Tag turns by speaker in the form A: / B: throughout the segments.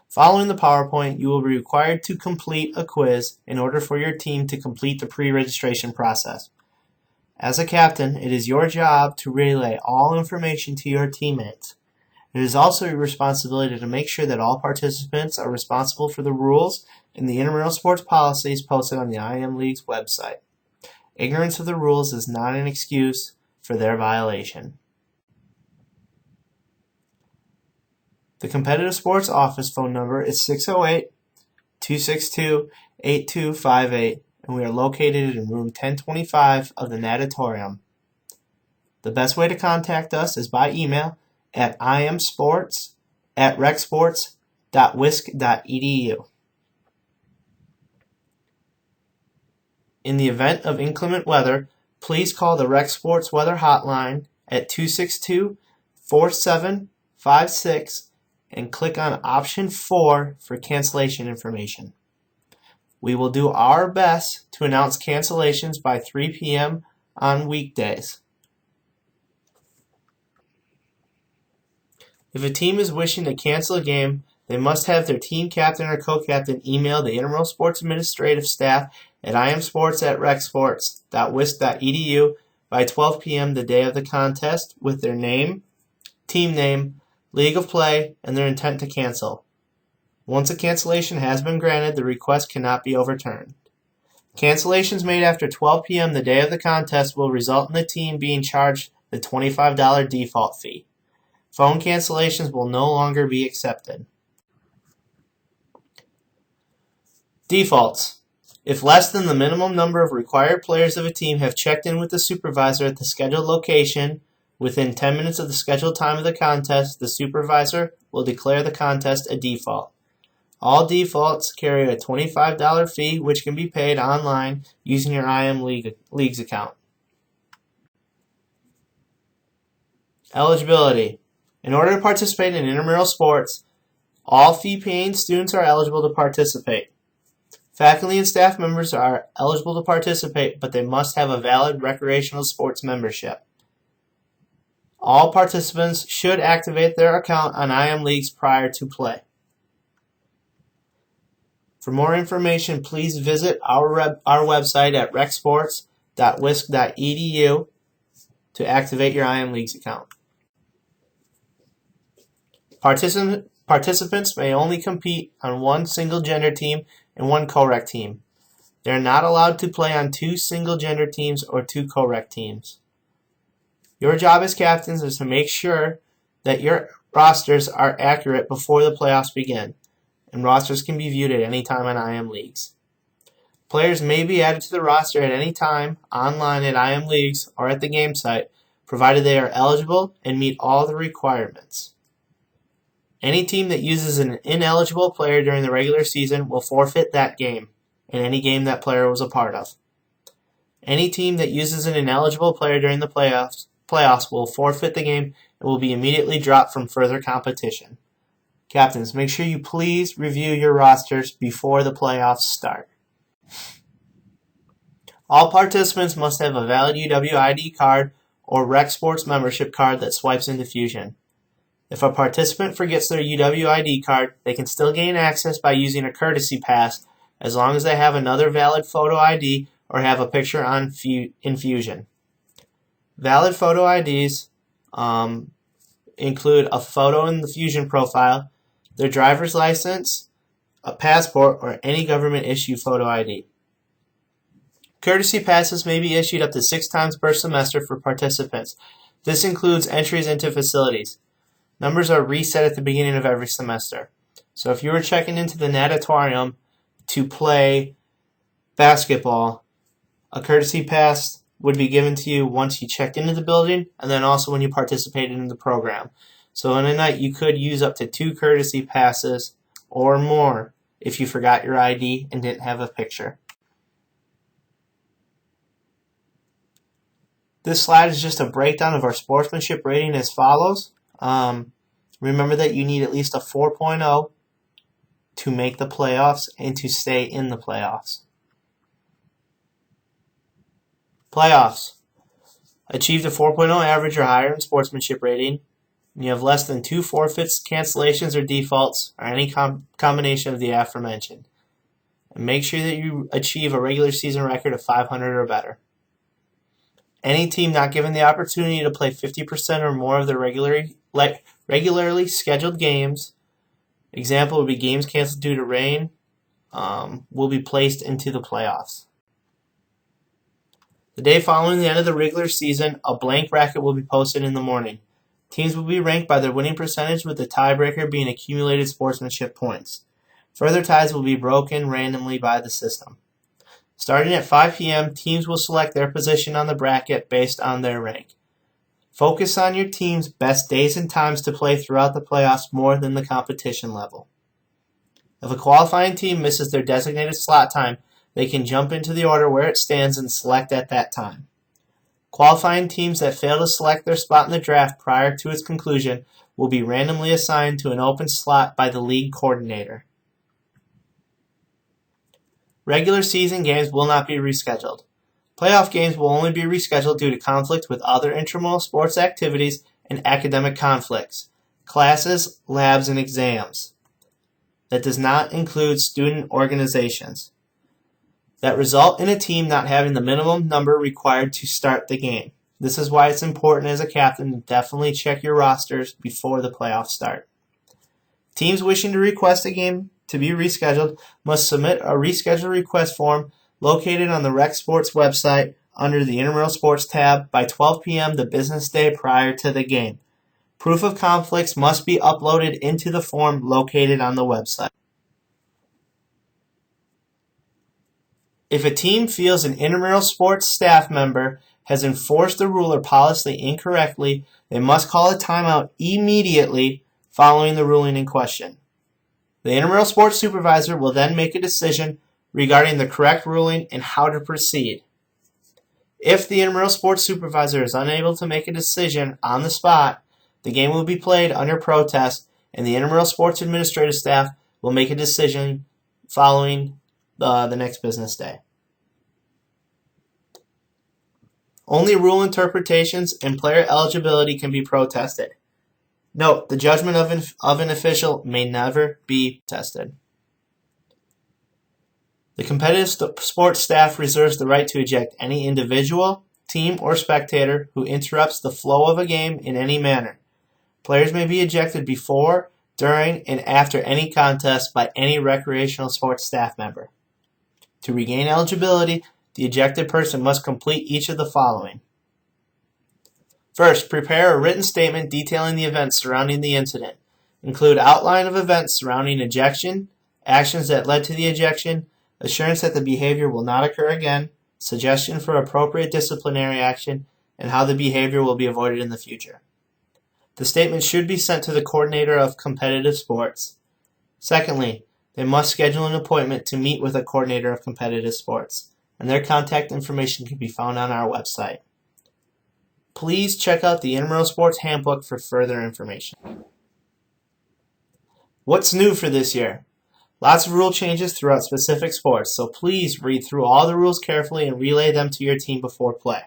A: Following the PowerPoint, you will be required to complete a quiz in order for your team to complete the pre-registration process. As a captain, it is your job to relay all information to your teammates. It is also your responsibility to make sure that all participants are responsible for the rules and the intramural sports policies posted on the IM League's website. Ignorance of the rules is not an excuse for their violation. The Competitive Sports Office phone number is 608-262-8258, and we are located in room 1025 of the natatorium. The best way to contact us is by email at imsports@recsports.wisc.edu. In the event of inclement weather, please call the Rec Sports Weather Hotline at 262-4756 and click on option 4 for cancellation information. We will do our best to announce cancellations by 3 p.m. on weekdays. If a team is wishing to cancel a game, they must have their team captain or co-captain email the intramural sports administrative staff at imsports@recsports.wisc.edu by 12 p.m. the day of the contest with their name, team name, league of play, and their intent to cancel. Once a cancellation has been granted, the request cannot be overturned. Cancellations made after 12 p.m. the day of the contest will result in the team being charged the $25 default fee. Phone cancellations will no longer be accepted. Defaults. If less than the minimum number of required players of a team have checked in with the supervisor at the scheduled location within 10 minutes of the scheduled time of the contest, the supervisor will declare the contest a default. All defaults carry a $25 fee, which can be paid online using your IM Leagues account. Eligibility. In order to participate in intramural sports, all fee-paying students are eligible to participate. Faculty and staff members are eligible to participate, but they must have a valid recreational sports membership. All participants should activate their account on IM Leagues prior to play. For more information, please visit our website at recsports.wisc.edu to activate your IM Leagues account. Participants may only compete on one single-gender team and one co-rec team. They are not allowed to play on 2 single-gender teams or 2 co-rec teams. Your job as captains is to make sure that your rosters are accurate before the playoffs begin, and rosters can be viewed at any time on IM Leagues. Players may be added to the roster at any time online at IM Leagues or at the game site, provided they are eligible and meet all the requirements. Any team that uses an ineligible player during the regular season will forfeit that game and any game that player was a part of. Any team that uses an ineligible player during the playoffs will forfeit the game and will be immediately dropped from further competition. Captains, make sure you please review your rosters before the playoffs start. All participants must have a valid UWID card or Rec Sports membership card that swipes into Fusion. If a participant forgets their UWID card, they can still gain access by using a courtesy pass as long as they have another valid photo ID or have a picture on in Fusion. Valid photo IDs include a photo in the Fusion profile, their driver's license, a passport, or any government-issued photo ID. Courtesy passes may be issued up to 6 times per semester for participants. This includes entries into facilities. Numbers are reset at the beginning of every semester. So if you were checking into the natatorium to play basketball, a courtesy pass would be given to you once you checked into the building and then also when you participated in the program. So in a night you could use up to 2 courtesy passes or more if you forgot your ID and didn't have a picture. This slide is just a breakdown of our sportsmanship rating as follows. Remember that you need at least a 4.0 to make the playoffs and to stay in the playoffs. Playoffs. Achieved a 4.0 average or higher in sportsmanship rating. and you have less than 2 forfeits, cancellations, or defaults, or any combination of the aforementioned. And make sure that you achieve a regular season record of 500 or better. Any team not given the opportunity to play 50% or more of their regularly scheduled games, example would be games canceled due to rain, will be placed into the playoffs. The day following the end of the regular season, a blank bracket will be posted in the morning. Teams will be ranked by their winning percentage, with the tiebreaker being accumulated sportsmanship points. Further ties will be broken randomly by the system. Starting at 5 p.m., teams will select their position on the bracket based on their rank. Focus on your team's best days and times to play throughout the playoffs more than the competition level. If a qualifying team misses their designated slot time, they can jump into the order where it stands and select at that time. Qualifying teams that fail to select their spot in the draft prior to its conclusion will be randomly assigned to an open slot by the league coordinator. Regular season games will not be rescheduled. Playoff games will only be rescheduled due to conflict with other intramural sports activities and academic conflicts, classes, labs, and exams. That does not include student organizations that result in a team not having the minimum number required to start the game. This is why it's important as a captain to definitely check your rosters before the playoffs start. Teams wishing to request a game to be rescheduled must submit a reschedule request form located on the Rec Sports website under the Intramural Sports tab by 12 p.m. the business day prior to the game. Proof of conflicts must be uploaded into the form located on the website. If a team feels an intramural sports staff member has enforced the rule or policy incorrectly, they must call a timeout immediately following the ruling in question. The intramural sports supervisor will then make a decision regarding the correct ruling and how to proceed. If the intramural sports supervisor is unable to make a decision on the spot, the game will be played under protest, and the intramural sports administrative staff will make a decision following the next business day. Only rule interpretations and player eligibility can be protested. Note, the judgment of an official may never be tested. The competitive sports staff reserves the right to eject any individual, team, or spectator who interrupts the flow of a game in any manner. Players may be ejected before, during, and after any contest by any recreational sports staff member. To regain eligibility, the ejected person must complete each of the following. First, prepare a written statement detailing the events surrounding the incident. Include outline of events surrounding ejection, actions that led to the ejection, assurance that the behavior will not occur again, suggestion for appropriate disciplinary action, and how the behavior will be avoided in the future. The statement should be sent to the coordinator of competitive sports. Secondly, they must schedule an appointment to meet with a coordinator of competitive sports, and their contact information can be found on our website. Please check out the Intramural Sports Handbook for further information. What's new for this year? Lots of rule changes throughout specific sports, so please read through all the rules carefully and relay them to your team before play.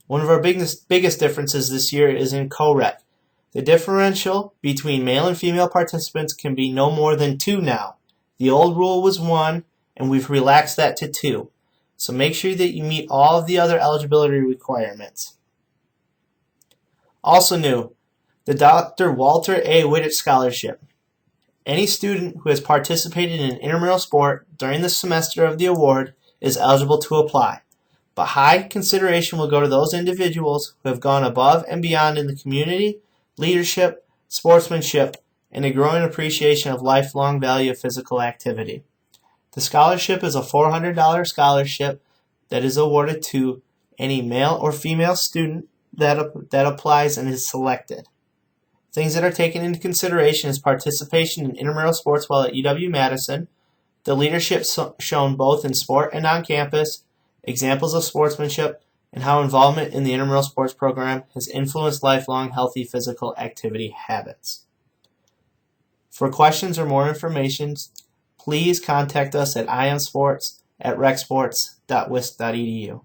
A: One of our biggest differences this year is in co-rec. The differential between male and female participants can be no more than 2 now. The old rule was 1, and we've relaxed that to 2. So make sure that you meet all of the other eligibility requirements. Also new, the Dr. Walter A. Wittich Scholarship. Any student who has participated in an intramural sport during the semester of the award is eligible to apply, but high consideration will go to those individuals who have gone above and beyond in the community, leadership, sportsmanship, and a growing appreciation of lifelong value of physical activity. The scholarship is a $400 scholarship that is awarded to any male or female student that applies and is selected. Things that are taken into consideration is participation in intramural sports while at UW-Madison, the leadership shown both in sport and on campus, examples of sportsmanship, and how involvement in the intramural sports program has influenced lifelong healthy physical activity habits. For questions or more information, please contact us at ionsports@recsports.wisc.edu.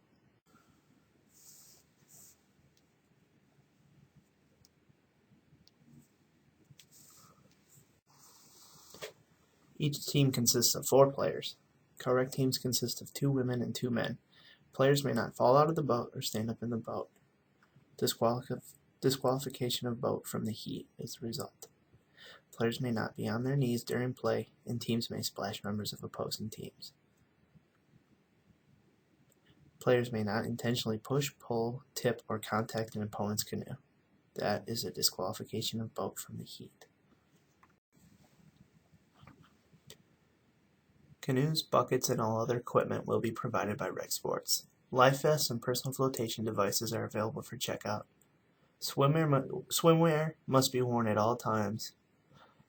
A: Each team consists of 4 players. Correct teams consist of 2 women and 2 men. Players may not fall out of the boat or stand up in the boat. Disqualification of boat from the heat is the result. Players may not be on their knees during play, and teams may splash members of opposing teams. Players may not intentionally push, pull, tip, or contact an opponent's canoe. That is a disqualification of boat from the heat. Canoes, buckets, and all other equipment will be provided by Rec Sports. Life vests and personal flotation devices are available for checkout. Swimwear must be worn at all times,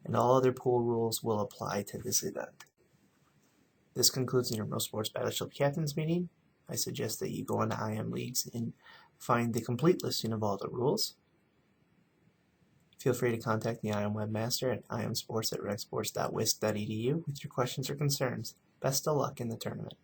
A: and all other pool rules will apply to this event. This concludes the Intramural Sports Battleship Captains meeting. I suggest that you go on to IM Leagues and find the complete listing of all the rules. Feel free to contact the IM webmaster at imsports@recsports.wisc.edu with your questions or concerns. Best of luck in the tournament.